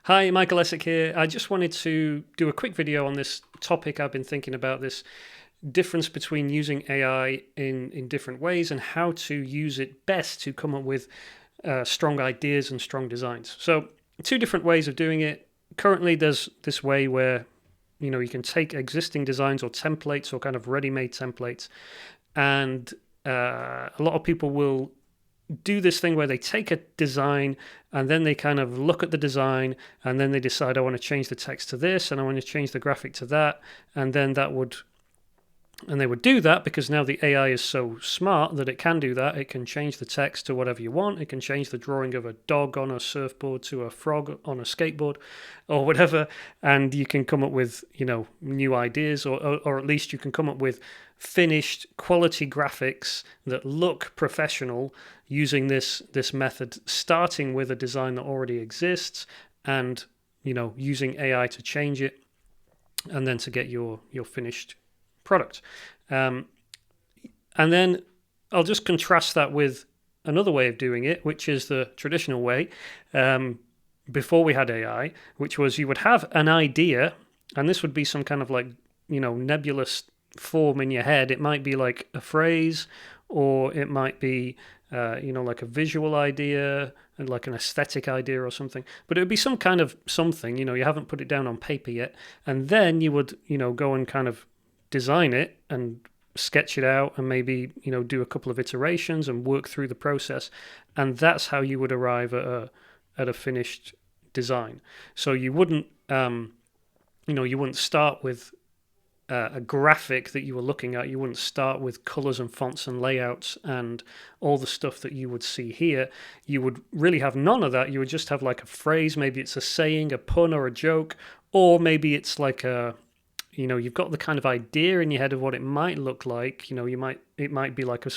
Hi, Michael Essick here. I just wanted to do a quick video on this topic. I've been thinking about this difference between using AI in different ways and how to use it best to come up with strong ideas and strong designs. So, two different ways of doing it. Currently, there's this way where you can take existing designs or templates or kind of ready-made templates, and a lot of people will do this thing where they take a design and then they kind of look at the design and then they decide, I want to change the text to this and I want to change the graphic to that, and then they would do that because now the AI is so smart that it can do that. It can change the text to whatever you want. It can change the drawing of a dog on a surfboard to a frog on a skateboard or whatever, and you can come up with new ideas, or at least you can come up with finished quality graphics that look professional using this method, starting with a design that already exists and using AI to change it and then to get your finished product. And then I'll just contrast that with another way of doing it, which is the traditional way before we had AI, which was you would have an idea, and this would be some kind of nebulous form in your head. It might be like a phrase, or it might be like a visual idea and like an aesthetic idea or something, but it would be some kind of something, you haven't put it down on paper yet, and then you would go and kind of design it and sketch it out and maybe do a couple of iterations and work through the process, and that's how you would arrive at a finished design. So you wouldn't you wouldn't start with a graphic that you were looking at. You wouldn't start with colors and fonts and layouts and all the stuff that you would see here. You would really have none of that. You would just have like a phrase. Maybe it's a saying, a pun, or a joke, or maybe it's like you've got the kind of idea in your head of what it might look like. It might be like a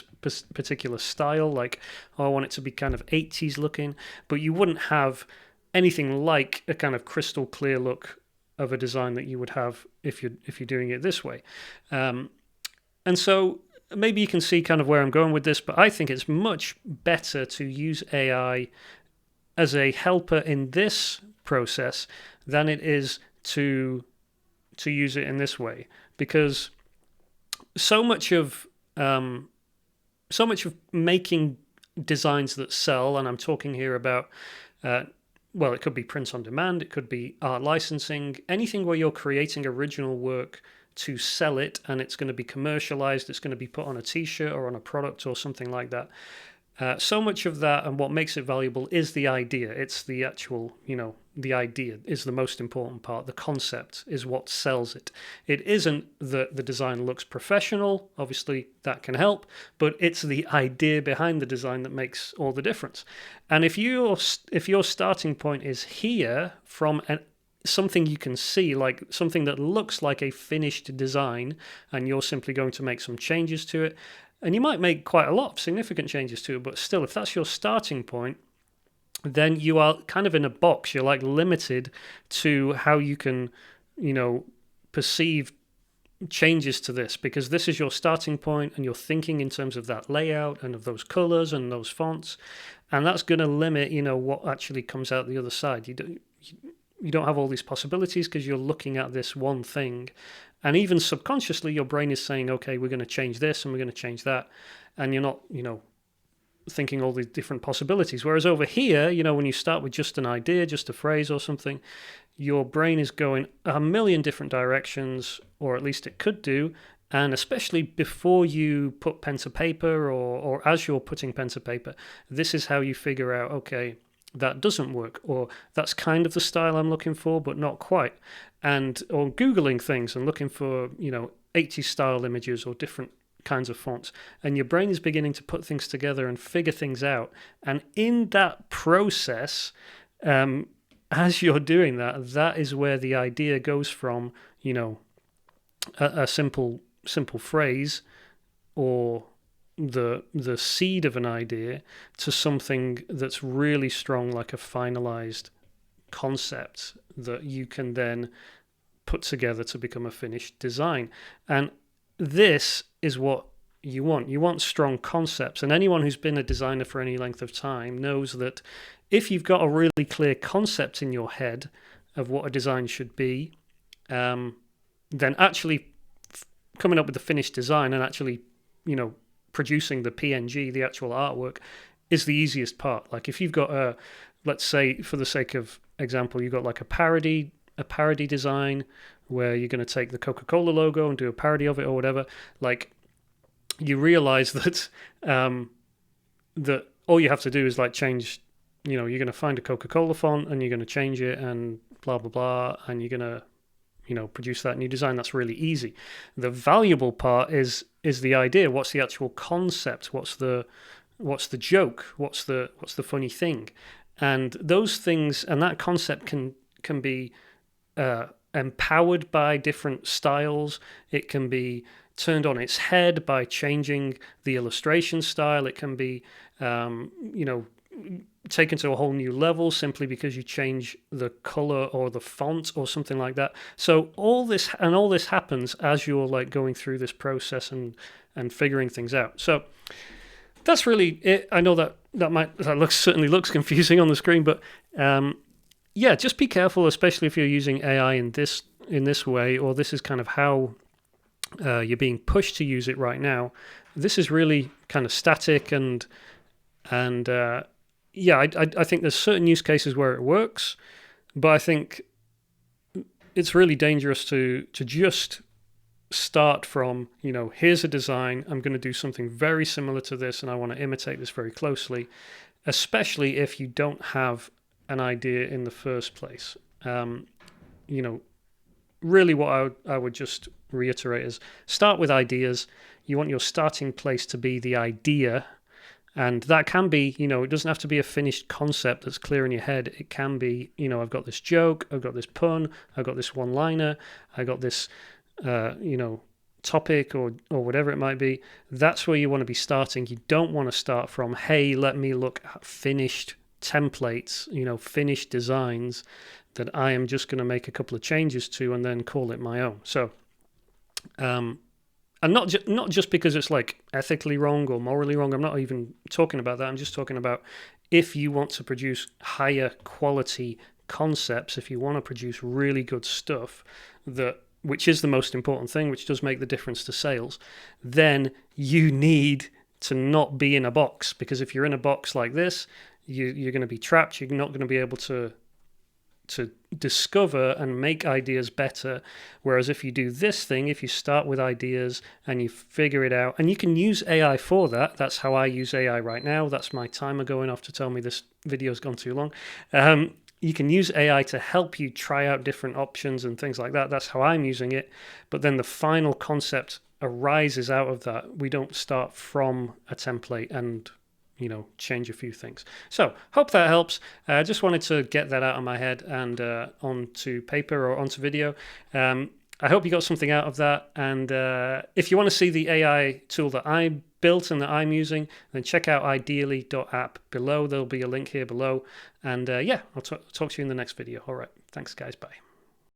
particular style, like, oh, I want it to be kind of 80s looking, but you wouldn't have anything like a kind of crystal clear look of a design that you would have if you're doing it this way. And so maybe you can see kind of where I'm going with this, but I think it's much better to use AI as a helper in this process than it is to use it in this way, because so much of making designs that sell, and I'm talking here about it could be print on demand, it could be art licensing, anything where you're creating original work to sell it and it's going to be commercialized, it's going to be put on a t-shirt or on a product or something like that. So much of that, and what makes it valuable, is the idea. It's the actual, the idea is the most important part. The concept is what sells it. It isn't that the design looks professional. Obviously, that can help, but it's the idea behind the design that makes all the difference. And if your starting point is here from something you can see, like something that looks like a finished design, and you're simply going to make some changes to it, and you might make quite a lot of significant changes to it, but still, if that's your starting point, then you are kind of in a box. You're like limited to how you can, perceive changes to this, because this is your starting point and you're thinking in terms of that layout and of those colors and those fonts, and that's going to limit, what actually comes out the other side. You don't have all these possibilities because you're looking at this one thing. And even subconsciously, your brain is saying, okay, we're going to change this and we're going to change that. And you're not, thinking all these different possibilities. Whereas over here, when you start with just an idea, just a phrase or something, your brain is going a million different directions, or at least it could do. And especially before you put pen to paper, or as you're putting pen to paper, this is how you figure out, okay, that doesn't work, or that's kind of the style I'm looking for, but not quite. Or Googling things and looking for, 80s style images or different kinds of fonts. And your brain is beginning to put things together and figure things out. And in that process, as you're doing that, that is where the idea goes from, a simple phrase or the seed of an idea to something that's really strong, like a finalized concept that you can then put together to become a finished design. And this is what you want. You want strong concepts. And anyone who's been a designer for any length of time knows that if you've got a really clear concept in your head of what a design should be, then actually coming up with the finished design and actually, producing the PNG, the actual artwork, is the easiest part. Like if you've got let's say for the sake of example, you've got like a parody design where you're going to take the Coca-Cola logo and do a parody of it or whatever, like you realize that that all you have to do is like change, you're going to find a Coca-Cola font and you're going to change it and blah, blah, blah, and you're going to, produce that new design. That's really easy. The valuable part is the idea. What's the actual concept? What's the joke? What's the funny thing? And those things and that concept can be empowered by different styles. It can be turned on its head by changing the illustration style. It can be, taken to a whole new level simply because you change the color or the font or something like that. So all this happens as you're like going through this process and figuring things out. So that's really it. I know that certainly looks confusing on the screen, but yeah, just be careful, especially if you're using AI in this way, or this is kind of how you're being pushed to use it right now. This is really kind of static and yeah, I think there's certain use cases where it works, but I think it's really dangerous to just start from, here's a design, I'm going to do something very similar to this and I want to imitate this very closely, especially if you don't have an idea in the first place. Really what I would just reiterate is start with ideas. You want your starting place to be the idea. And that can be, it doesn't have to be a finished concept that's clear in your head. It can be, I've got this joke, I've got this pun, I've got this one-liner, I got this, topic or whatever it might be. That's where you want to be starting. You don't want to start from, hey, let me look at finished templates, finished designs that I am just going to make a couple of changes to and then call it my own. So, and not just because it's like ethically wrong or morally wrong. I'm not even talking about that. I'm just talking about if you want to produce higher quality concepts, if you want to produce really good stuff, which is the most important thing, which does make the difference to sales, then you need to not be in a box. Because if you're in a box like this, you're going to be trapped. You're not going to be able to discover and make ideas better. Whereas if you do this thing, if you start with ideas and you figure it out, and you can use AI for that. That's how I use AI right now. That's my timer going off to tell me this video's gone too long. You can use AI to help you try out different options and things like that. That's how I'm using it. But then the final concept arises out of that. We don't start from a template and change a few things. So hope that helps. I just wanted to get that out of my head and onto paper or onto video. I hope you got something out of that. And if you want to see the AI tool that I built and that I'm using, then check out ideally.app below. There'll be a link here below. And yeah, I'll talk to you in the next video. All right. Thanks, guys. Bye.